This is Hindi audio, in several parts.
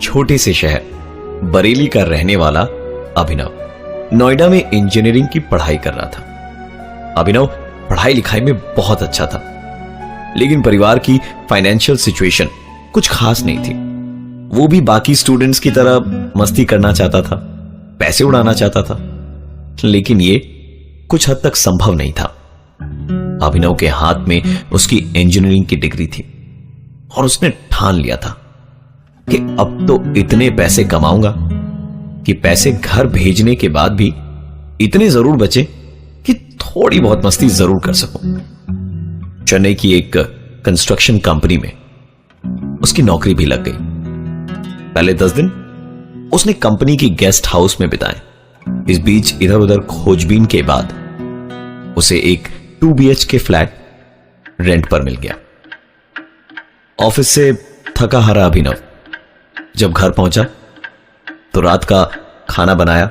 छोटे से शहर बरेली का रहने वाला अभिनव नोएडा में इंजीनियरिंग की पढ़ाई कर रहा था। अभिनव पढ़ाई लिखाई में बहुत अच्छा था, लेकिन परिवार की फाइनेंशियल सिचुएशन कुछ खास नहीं थी। वो भी बाकी स्टूडेंट्स की तरह मस्ती करना चाहता था, पैसे उड़ाना चाहता था, लेकिन ये कुछ हद तक संभव नहीं था। अभिनव के हाथ में उसकी इंजीनियरिंग की डिग्री थी और उसने ठान लिया था कि अब तो इतने पैसे कमाऊंगा कि पैसे घर भेजने के बाद भी इतने जरूर बचे कि थोड़ी बहुत मस्ती जरूर कर सकूं। चेन्नई की एक कंस्ट्रक्शन कंपनी में उसकी नौकरी भी लग गई। पहले 10 दिन उसने कंपनी की गेस्ट हाउस में बिताए। इस बीच इधर उधर खोजबीन के बाद उसे एक 2 BHK फ्लैट रेंट पर मिल गया। ऑफिस से थका हारा अभिनव जब घर पहुंचा तो रात का खाना बनाया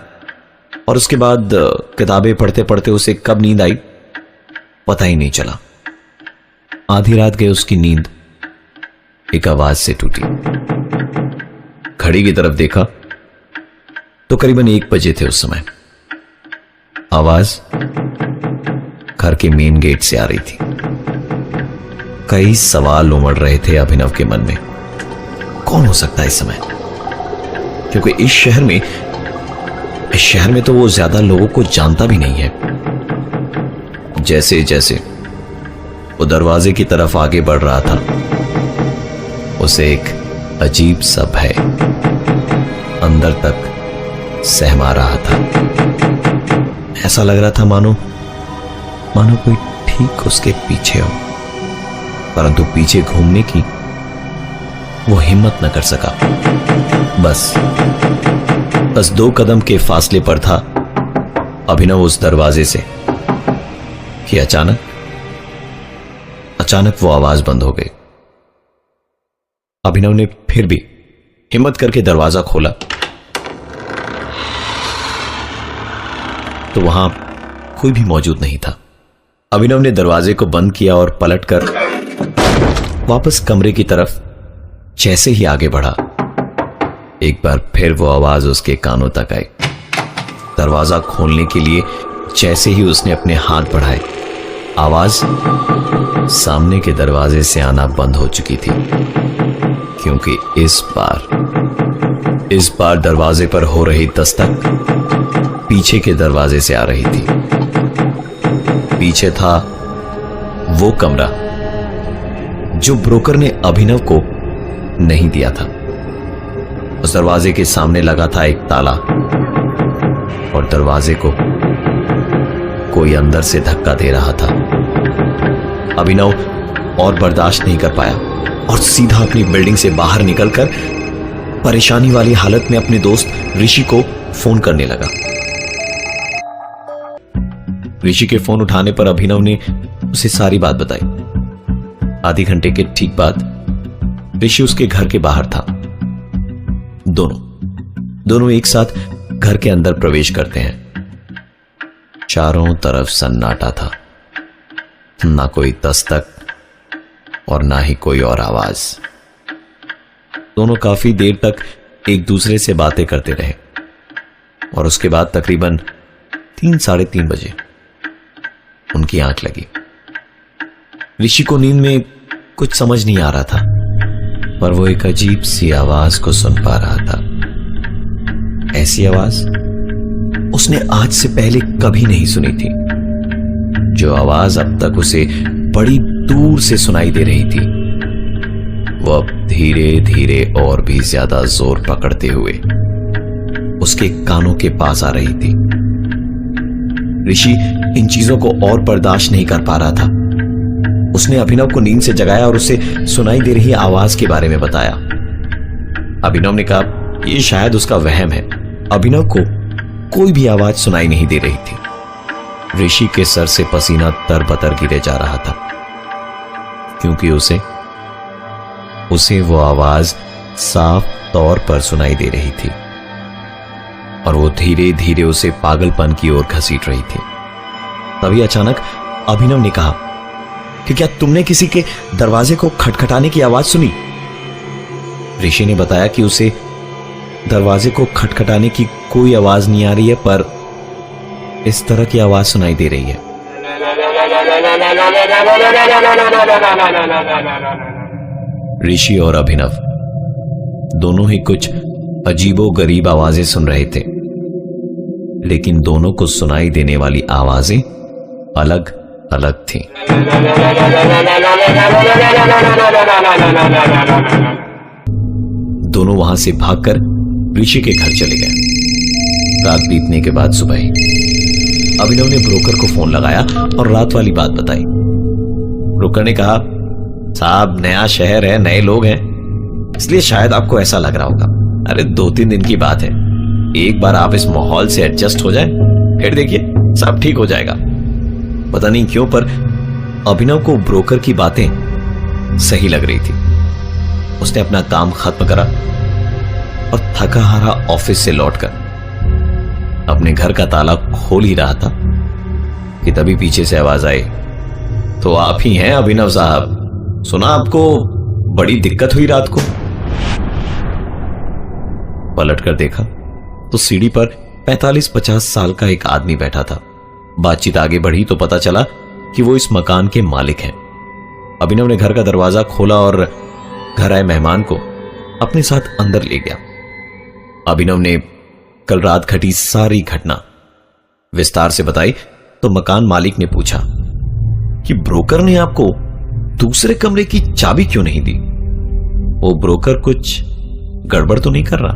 और उसके बाद किताबें पढ़ते पढ़ते उसे कब नींद आई पता ही नहीं चला। आधी रात गई उसकी नींद एक आवाज से टूटी। घड़ी की तरफ देखा तो करीबन 1 बजे थे उस समय। आवाज घर के मेन गेट से आ रही थी। कई सवाल उमड़ रहे थे अभिनव के मन में। कौन हो सकता है इस समय? क्योंकि इस शहर में तो वो ज्यादा लोगों को जानता भी नहीं है। जैसे जैसे वो दरवाजे की तरफ आगे बढ़ रहा था, उसे एक अजीब सा भय अंदर तक सहमा रहा था। ऐसा लग रहा था मानो कोई ठीक उसके पीछे हो, परंतु पीछे घूमने की वो हिम्मत न कर सका। बस 2 कदम के फासले पर था अभिनव उस दरवाजे से कि अचानक वो आवाज बंद हो गई। अभिनव ने फिर भी हिम्मत करके दरवाजा खोला तो वहां कोई भी मौजूद नहीं था। अभिनव ने दरवाजे को बंद किया और पलटकर वापस कमरे की तरफ जैसे ही आगे बढ़ा, एक बार फिर वो आवाज उसके कानों तक आई। दरवाजा खोलने के लिए जैसे ही उसने अपने हाथ बढ़ाए, आवाज सामने के दरवाजे से आना बंद हो चुकी थी, क्योंकि इस बार दरवाजे पर हो रही दस्तक पीछे के दरवाजे से आ रही थी। पीछे था वो कमरा जो ब्रोकर ने अभिनव को नहीं दिया था। उस दरवाजे के सामने लगा था एक ताला और दरवाजे को कोई अंदर से धक्का दे रहा था। अभिनव और बर्दाश्त नहीं कर पाया और सीधा अपनी बिल्डिंग से बाहर निकलकर परेशानी वाली हालत में अपने दोस्त ऋषि को फोन करने लगा। ऋषि के फोन उठाने पर अभिनव ने उसे सारी बात बताई। आधे घंटे के ठीक बाद ऋषि उसके घर के बाहर था। दोनों एक साथ घर के अंदर प्रवेश करते हैं। चारों तरफ सन्नाटा था, ना कोई दस्तक और ना ही कोई और आवाज। दोनों काफी देर तक एक दूसरे से बातें करते रहे और उसके बाद तकरीबन 3-3:30 बजे उनकी आंख लगी। ऋषि को नींद में कुछ समझ नहीं आ रहा था, पर वो एक अजीब सी आवाज को सुन पा रहा था। ऐसी आवाज उसने आज से पहले कभी नहीं सुनी थी। जो आवाज अब तक उसे बड़ी दूर से सुनाई दे रही थी, वो अब धीरे धीरे और भी ज्यादा जोर पकड़ते हुए उसके कानों के पास आ रही थी। ऋषि इन चीजों को और बर्दाश्त नहीं कर पा रहा था। उसने अभिनव को नींद से जगाया और उसे सुनाई दे रही आवाज के बारे में बताया। अभिनव ने कहा यह शायद उसका वहम है। अभिनव को कोई भी आवाज सुनाई नहीं दे रही थी। ऋषि के सर से पसीना तरबतर गिरे जा रहा था, क्योंकि उसे वो आवाज साफ तौर पर सुनाई दे रही थी और वो धीरे धीरे उसे पागलपन की ओर घसीट रही थी। तभी अचानक अभिनव ने कहा कि क्या तुमने किसी के दरवाजे को खटखटाने की आवाज सुनी? ऋषि ने बताया कि उसे दरवाजे को खटखटाने की कोई आवाज नहीं आ रही है, पर इस तरह की आवाज सुनाई दे रही है। ऋषि और अभिनव दोनों ही कुछ अजीबो गरीब आवाजें सुन रहे थे, लेकिन दोनों को सुनाई देने वाली आवाजें अलग अलग थीं। दोनों वहां से भागकर ऋषि के घर चले गए। रात बीतने के बाद सुबह ही अभिनव ने ब्रोकर को फोन लगाया और रात वाली बात बताई। ब्रोकर ने कहा, साहब नया शहर है, नए लोग हैं, इसलिए शायद आपको ऐसा लग रहा होगा। अरे 2-3 दिन की बात है, एक बार आप इस माहौल से एडजस्ट हो जाए, फिर देखिए सब ठीक हो जाएगा। पता नहीं क्यों पर अभिनव को ब्रोकर की बातें सही लग रही थी। उसने अपना काम खत्म करा और थका हारा ऑफिस से लौटकर अपने घर का ताला खोल ही रहा था कि तभी पीछे से आवाज आई, तो आप ही हैं अभिनव साहब, सुना आपको बड़ी दिक्कत हुई रात को। पलटकर देखा तो सीढ़ी पर 45-50 साल का एक आदमी बैठा था। बातचीत आगे बढ़ी तो पता चला कि वो इस मकान के मालिक हैं। अभिनव ने घर का दरवाजा खोला और घर आए मेहमान को अपने साथ अंदर ले गया। अभिनव ने कल रात घटी सारी घटना विस्तार से बताई तो मकान मालिक ने पूछा कि ब्रोकर ने आपको दूसरे कमरे की चाबी क्यों नहीं दी? वो ब्रोकर कुछ गड़बड़ तो नहीं कर रहा?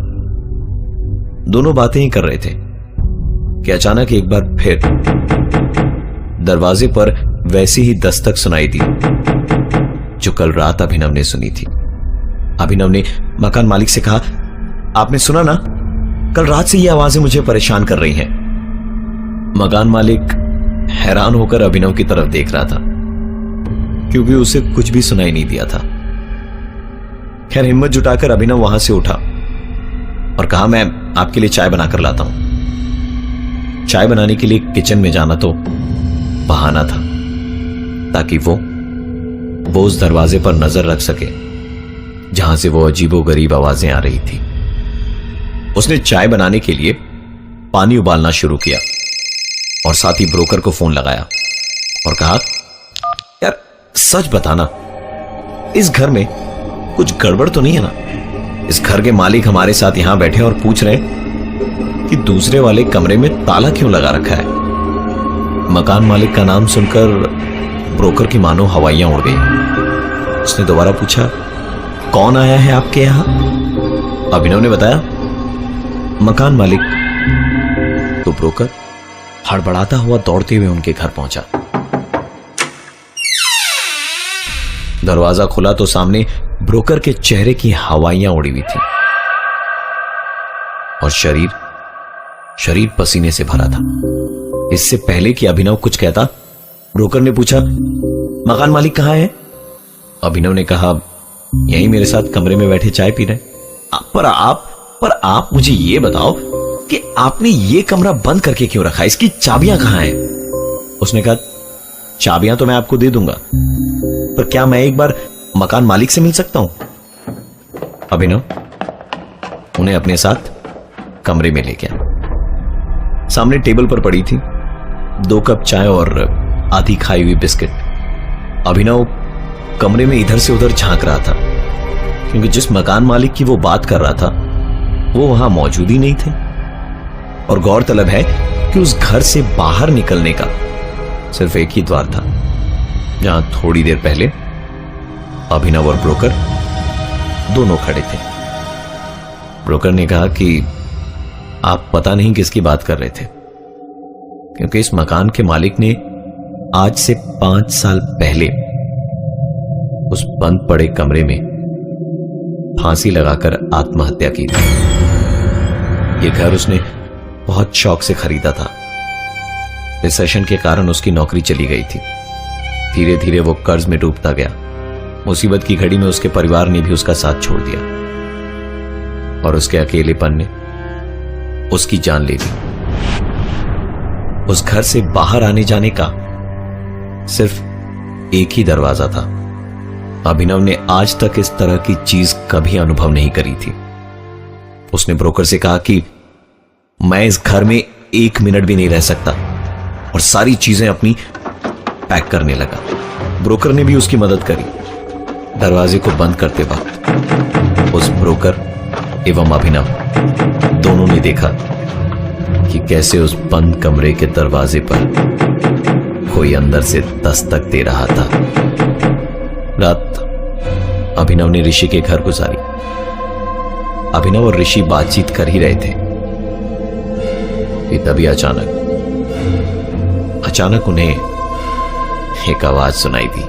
दोनों बातें ही कर रहे थे कि अचानक एक बार फिर दरवाजे पर वैसी ही दस्तक सुनाई दी जो कल रात अभिनव ने सुनी थी। अभिनव ने मकान मालिक से कहा, आपने सुना ना, कल रात से ये आवाजें मुझे परेशान कर रही हैं। मकान मालिक हैरान होकर अभिनव की तरफ देख रहा था क्योंकि उसे कुछ भी सुनाई नहीं दिया था। खैर हिम्मत जुटाकर अभिनव वहां से उठा और कहा, मैं आपके लिए चाय बनाकर लाता हूं। चाय बनाने के लिए किचन में जाना तो बहाना था ताकि वो उस दरवाजे पर नजर रख सके जहां से वो अजीबोगरीब आवाजें आ रही थी। उसने चाय बनाने के लिए पानी उबालना शुरू किया और साथ ही ब्रोकर को फोन लगाया और कहा, यार सच बताना, इस घर में कुछ गड़बड़ तो नहीं है ना? इस घर के मालिक हमारे साथ यहां बैठे और पूछ रहे कि दूसरे वाले कमरे में ताला क्यों लगा रखा है। मकान मालिक का नाम सुनकर ब्रोकर की मानो हवाइयां उड़ गई। उसने दोबारा पूछा, कौन आया है आपके यहां? अभिनव ने बताया, मकान मालिक। तो ब्रोकर हड़बड़ाता हुआ दौड़ते हुए उनके घर पहुंचा। दरवाजा खुला तो सामने ब्रोकर के चेहरे की हवाइयां उड़ी हुई थी और शरीर पसीने से भरा था। इससे पहले कि अभिनव कुछ कहता, ब्रोकर ने पूछा, मकान मालिक कहां है? अभिनव ने कहा, यहीं मेरे साथ कमरे में बैठे चाय पी रहे। पर आप मुझे ये बताओ कि आपने ये कमरा बंद करके क्यों रखा? इसकी चाबियां कहां हैं? उसने कहा, चाबियां तो मैं आपको दे दूंगा, पर क्या मैं एक बार मकान मालिक से मिल सकता हूं? अभिनव उन्हें अपने साथ कमरे में ले गया। सामने टेबल पर पड़ी थी 2 कप चाय और आधी खाई हुई बिस्किट। अभिनव कमरे में इधर से उधर झांक रहा था क्योंकि जिस मकान मालिक की वो बात कर रहा था वो वहां मौजूद ही नहीं थे। और गौरतलब है कि उस घर से बाहर निकलने का सिर्फ एक ही द्वार था जहां थोड़ी देर पहले अभिनव और ब्रोकर दोनों खड़े थे। ब्रोकर ने कहा कि आप पता नहीं किसकी बात कर रहे थे, क्योंकि इस मकान के मालिक ने आज से 5 साल पहले उस बंद पड़े कमरे में फांसी लगाकर आत्महत्या की थी। यह घर उसने बहुत शौक से खरीदा था। रिसेशन के कारण उसकी नौकरी चली गई थी। धीरे धीरे वो कर्ज में डूबता गया। मुसीबत की घड़ी में उसके परिवार ने भी उसका साथ छोड़ दिया और उसके अकेलेपन ने उसकी जान ले ली। उस घर से बाहर आने जाने का सिर्फ एक ही दरवाजा था। अभिनव ने आज तक इस तरह की चीज कभी अनुभव नहीं करी थी। उसने ब्रोकर से कहा कि मैं इस घर में 1 मिनट भी नहीं रह सकता और सारी चीजें अपनी पैक करने लगा। ब्रोकर ने भी उसकी मदद करी। दरवाजे को बंद करते वक्त उस ब्रोकर एवं अभिनव दोनों ने देखा कि कैसे उस बंद कमरे के दरवाजे पर कोई अंदर से दस्तक दे रहा था। रात अभिनव ने ऋषि के घर गुजारी। अभिनव और ऋषि बातचीत कर ही रहे थे कि तभी अचानक उन्हें एक आवाज सुनाई दी।